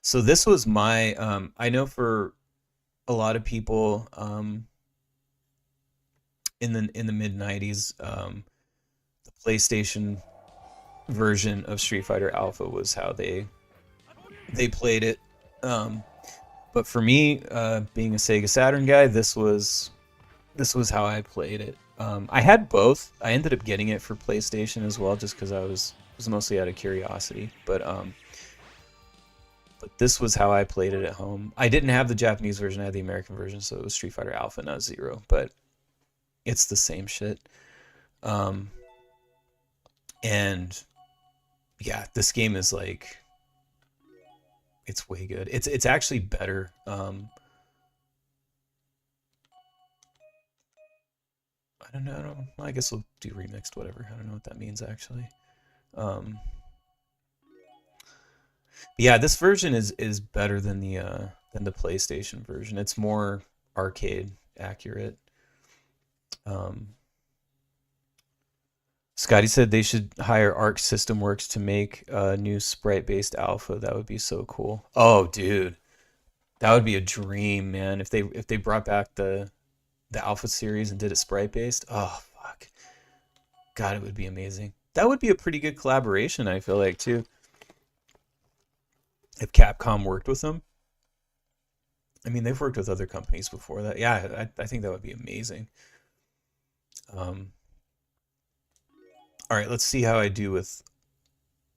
So this was my I know for a lot of people in the mid 90s, the PlayStation version of Street Fighter Alpha was how they played it. Um, but for me, being a Sega Saturn guy, this was how I played it. I had both. I ended up getting it for PlayStation as well, just because I was mostly out of curiosity. But this was how I played it at home. I didn't have the Japanese version; I had the American version, so it was Street Fighter Alpha, not Zero. But it's the same shit. Um, and yeah, this game is like it's way good. It's actually better. I don't know. I, don't, I guess we'll do remixed, whatever. I don't know what that means actually. Um, yeah, this version is better than the PlayStation version. It's more arcade accurate. Um, Scotty said they should hire Arc System Works to make a new sprite-based alpha. That would be so cool. Oh, dude, that would be a dream, man. If they brought back the Alpha series and did it sprite-based. Oh, fuck. God, it would be amazing. That would be a pretty good collaboration, I feel like, too, if Capcom worked with them. I mean, they've worked with other companies before that. Yeah, I think that would be amazing. Um, all right, let's see how I do with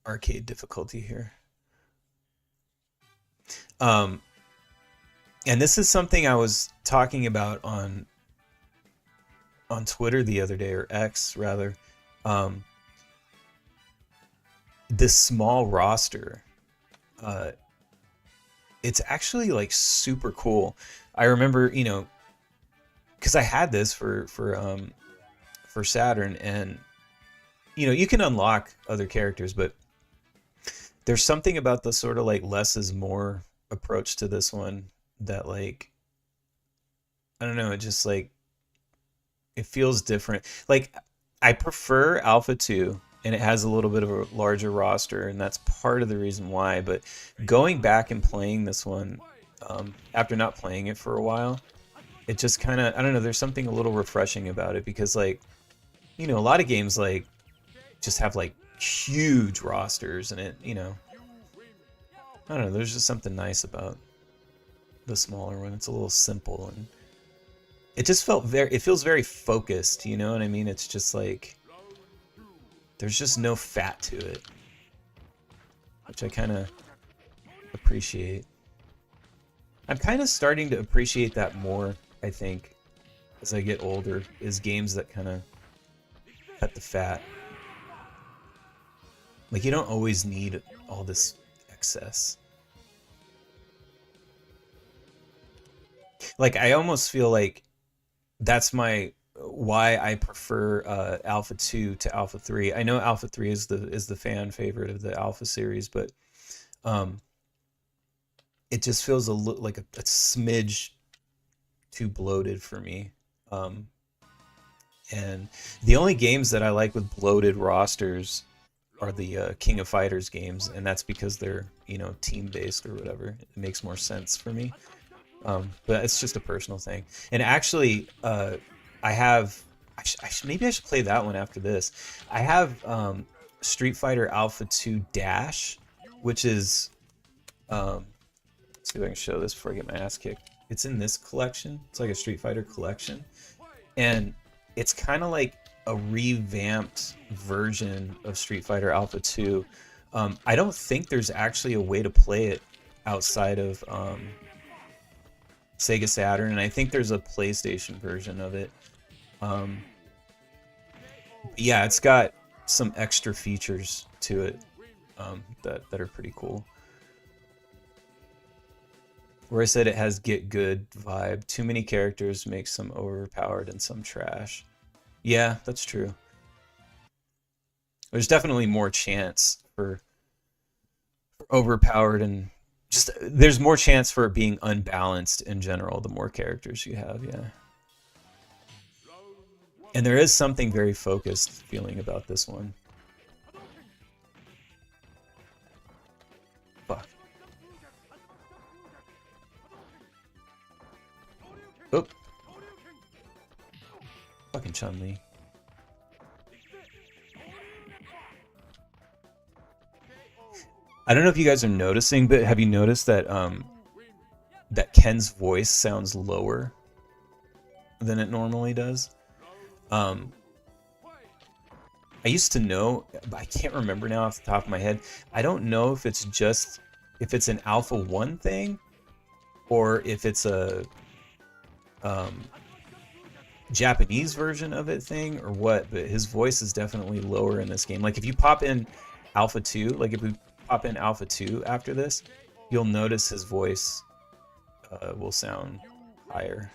arcade difficulty here. Um, and this is something I was talking about on Twitter the other day, or X rather. Um, this small roster, uh, it's actually like super cool. I remember, because I had this for Saturn, and you can unlock other characters, but there's something about the sort of like less is more approach to this one that, like, I don't know, it just like it feels different. Like, I prefer Alpha 2, and it has a little bit of a larger roster, and that's part of the reason why. But going back and playing this one, after not playing it for a while, it just kind of, I don't know, there's something a little refreshing about it, because, like, a lot of games, like, just have, like, huge rosters, and I don't know, there's just something nice about the smaller one. It's a little simple, and it feels very focused, you know what I mean? It's just like, there's just no fat to it, which I kind of appreciate. I'm kind of starting to appreciate that more, I think, as I get older, is games that kind of cut the fat. Like, you don't always need all this excess. Like, I almost feel like that's my why I prefer Alpha 2 to Alpha 3. I know Alpha 3 is the fan favorite of the Alpha series, but um, it just feels like a smidge too bloated for me. Um, and the only games that I like with bloated rosters are the King of Fighters games, and that's because they're team based or whatever. It makes more sense for me. But it's just a personal thing. And actually, I have. Maybe I should play that one after this. I have Street Fighter Alpha 2 Dash, which is. Let's see if I can show this before I get my ass kicked. It's in this collection. It's like a Street Fighter collection, and it's kind of like a revamped version of Street Fighter Alpha 2. I don't think there's actually a way to play it outside of Sega Saturn, and I think there's a PlayStation version of it. Um, yeah, it's got some extra features to it that are pretty cool. Where I said it has get good vibe. Too many characters make some overpowered and some trash. Yeah, that's true. There's definitely more chance for overpowered, and just there's more chance for it being unbalanced in general the more characters you have, yeah. And there is something very focused feeling about this one. Fuck. Oh, fucking Chun-Li. I don't know if you guys are noticing, but have you noticed that that Ken's voice sounds lower than it normally does? Um, I used to know, but I can't remember now off the top of my head. I don't know if it's just if it's an Alpha 1 thing or if it's a um, Japanese version of it thing or what, but his voice is definitely lower in this game. Like if you pop in Alpha 2, like if we pop in Alpha 2 after this, you'll notice his voice will sound higher.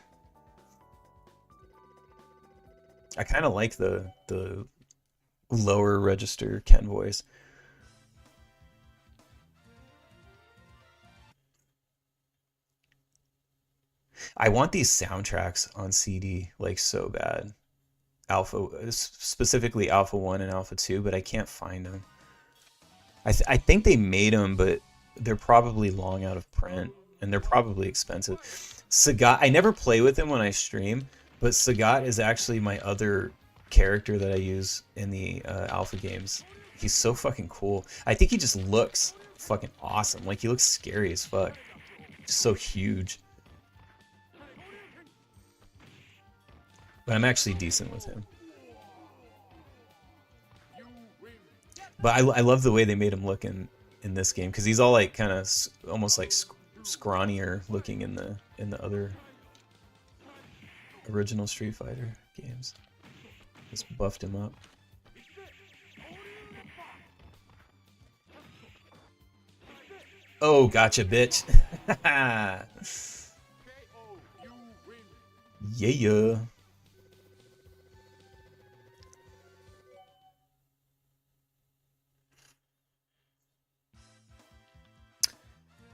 I kind of like the lower register Ken voice. I want these soundtracks on CD like so bad. Alpha, specifically Alpha 1 and Alpha 2, but I can't find them. I think they made them, but they're probably long out of print and they're probably expensive. Sagat, I never play with him when I stream, but Sagat is actually my other character that I use in the Alpha games. He's so fucking cool. I think he just looks fucking awesome. Like he looks scary as fuck. Just so huge. But I'm actually decent with him. But I love the way they made him look in this game because he's all like kind of almost like scrawnier looking in the other original Street Fighter games. Just buffed him up. Oh, gotcha, bitch. Yeah.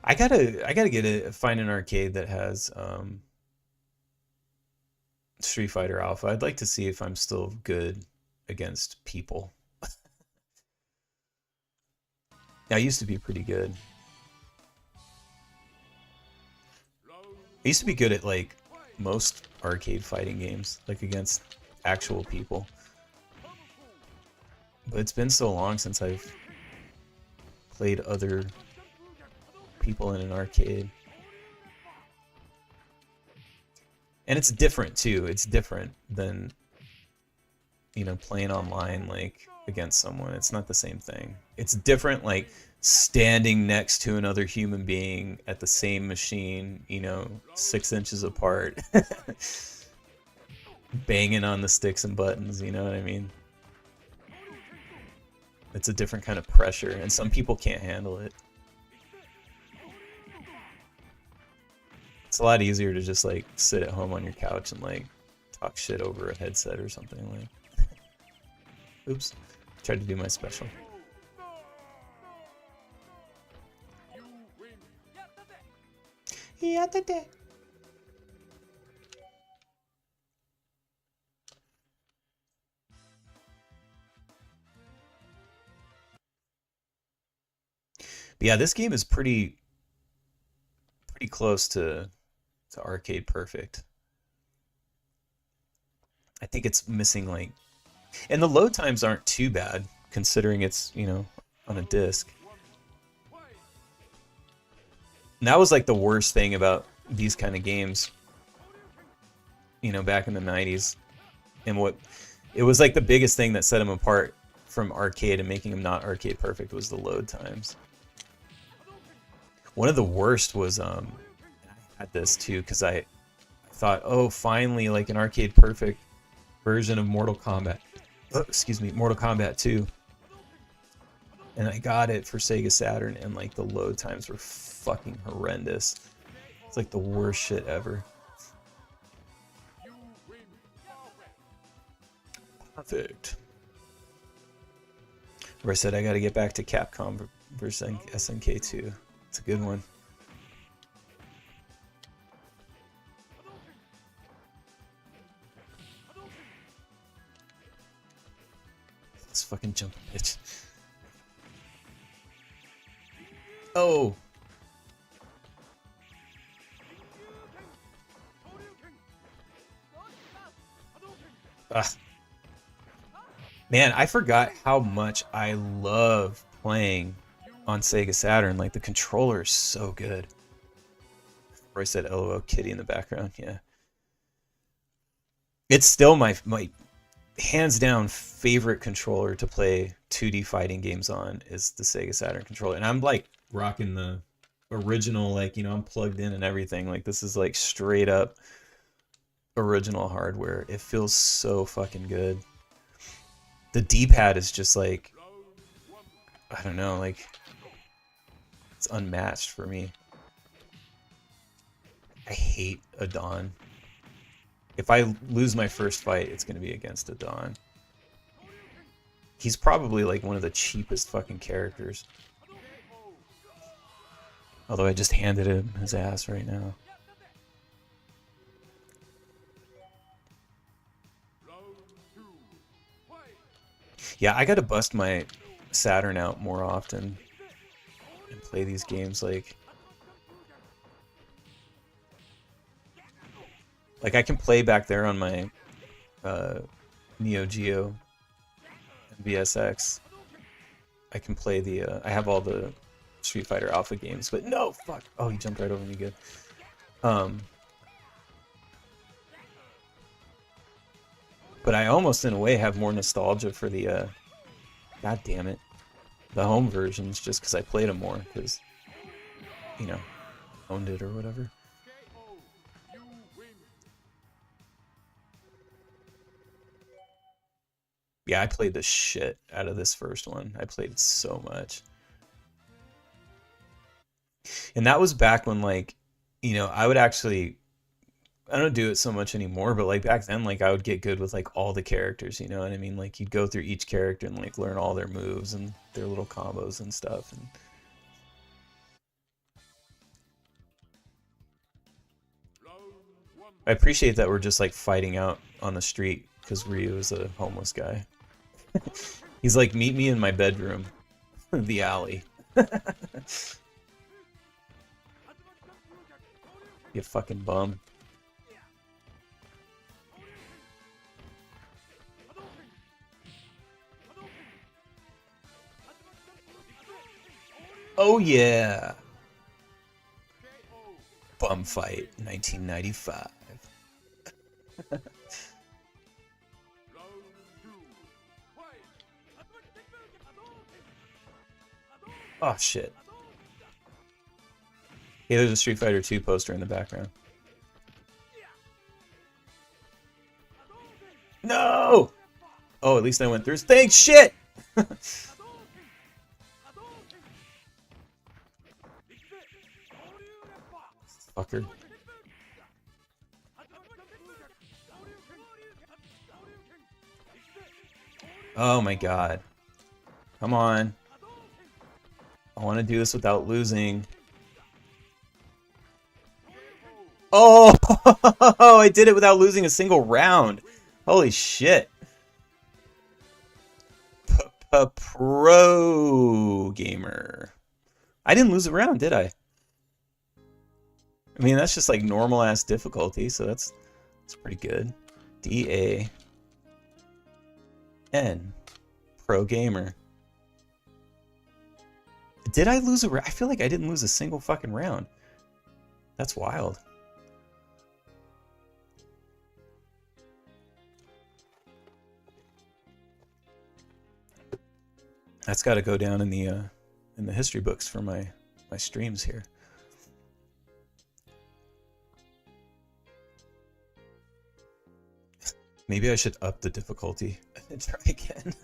I gotta find an arcade that has Street Fighter Alpha. I'd like to see if I'm still good against people. I used to be pretty good. I used to be good at like most arcade fighting games, like against actual people. But it's been so long since I've played other people in an arcade. And it's different too. It's different than, you know, playing online like against someone. It's not the same thing. It's different like standing next to another human being at the same machine, you know, 6 inches apart. Banging on the sticks and buttons, you know what I mean? It's a different kind of pressure, and some people can't handle it. It's a lot easier to just like sit at home on your couch and like talk shit over a headset or something like. Oops, tried to do my special. Yeah, that. But yeah, this game is pretty close to arcade perfect. I think it's missing like, and the load times aren't too bad considering it's, you know, on a disc. And that was like the worst thing about these kind of games, you know, back in the 90s. And what it was like the biggest thing that set them apart from arcade and making them not arcade perfect was the load times. One of the worst was I had this too because I thought, oh, finally, like an arcade perfect version of Mortal Kombat. Oh, excuse me, Mortal Kombat 2. And I got it for Sega Saturn, and like the load times were fucking horrendous. It's like the worst shit ever. Perfect. Where I said I gotta get back to Capcom versus SNK2. It's a good one. Let's fucking jump, bitch. Oh! Ugh. Man, I forgot how much I love playing on Sega Saturn. Like, the controller is so good. Roy said LOL Kitty in the background. Yeah. It's still my hands down favorite controller to play 2D fighting games on is the Sega Saturn controller. And I'm like rocking the original, like, I'm plugged in and everything. Like, this is like straight up original hardware. It feels so fucking good. The D-pad is just like, I don't know, like, it's unmatched for me. I hate a Dawn. If I lose my first fight, it's going to be against a Dawn. He's probably like one of the cheapest fucking characters. Although I just handed him his ass right now. Yeah, I gotta bust my Saturn out more often and play these games like I can play back there on my Neo Geo and VSX. I can play the I have all the Street Fighter Alpha games, but no, fuck. Oh, he jumped right over me good. But I almost in a way have more nostalgia for the god damn it, the home versions, just because I played them more, because owned it or whatever. Yeah, I played the shit out of this first one. I played it so much. And that was back when, like, I would actually, I don't do it so much anymore, but like back then, like I would get good with like all the characters, you know what I mean? Like you'd go through each character and like learn all their moves and their little combos and stuff. And I appreciate that we're just like fighting out on the street because Ryu is a homeless guy. He's like, meet me in my bedroom, the alley. You fucking bum. Oh yeah. Bum fight, 1995. Oh shit. Hey, there's a Street Fighter 2 poster in the background. No! Oh, at least I went through. Thanks, shit! Fucker. Oh my god. Come on. I want to do this without losing. Oh! I did it without losing a single round. Holy shit. Pro gamer. I didn't lose a round, did I? I mean, that's just like normal ass difficulty, so that's pretty good. DAN. Pro gamer. Did I lose a round? I feel like I didn't lose a single fucking round. That's wild. That's got to go down in the history books for my streams here. Maybe I should up the difficulty and try again.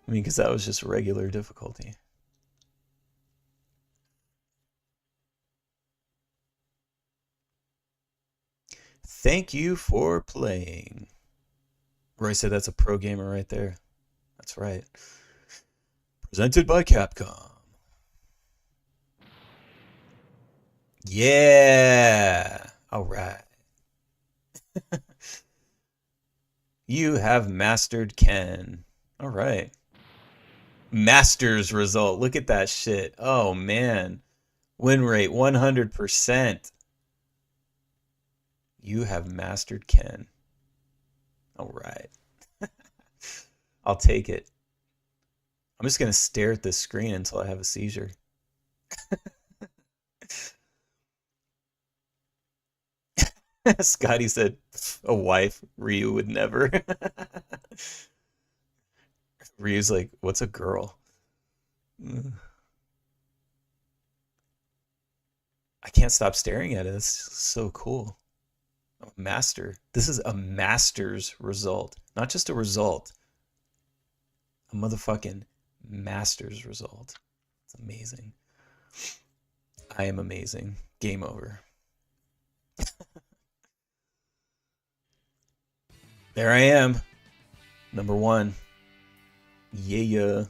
I mean, because that was just regular difficulty. Thank you for playing. Roy said that's a pro gamer right there. That's right. Presented by Capcom. Yeah. All right. You have mastered Ken. All right. Masters result. Look at that shit. Oh, man. Win rate 100%. You have mastered Ken. All right. I'll take it. I'm just going to stare at this screen until I have a seizure. Scotty said, a wife, Ryu would never. Ryu's like, what's a girl? I can't stop staring at it. It's so cool. A master. This is a master's result. Not just a result. A motherfucking master's result. It's amazing. I am amazing. Game over. There I am. Number one. Yeah.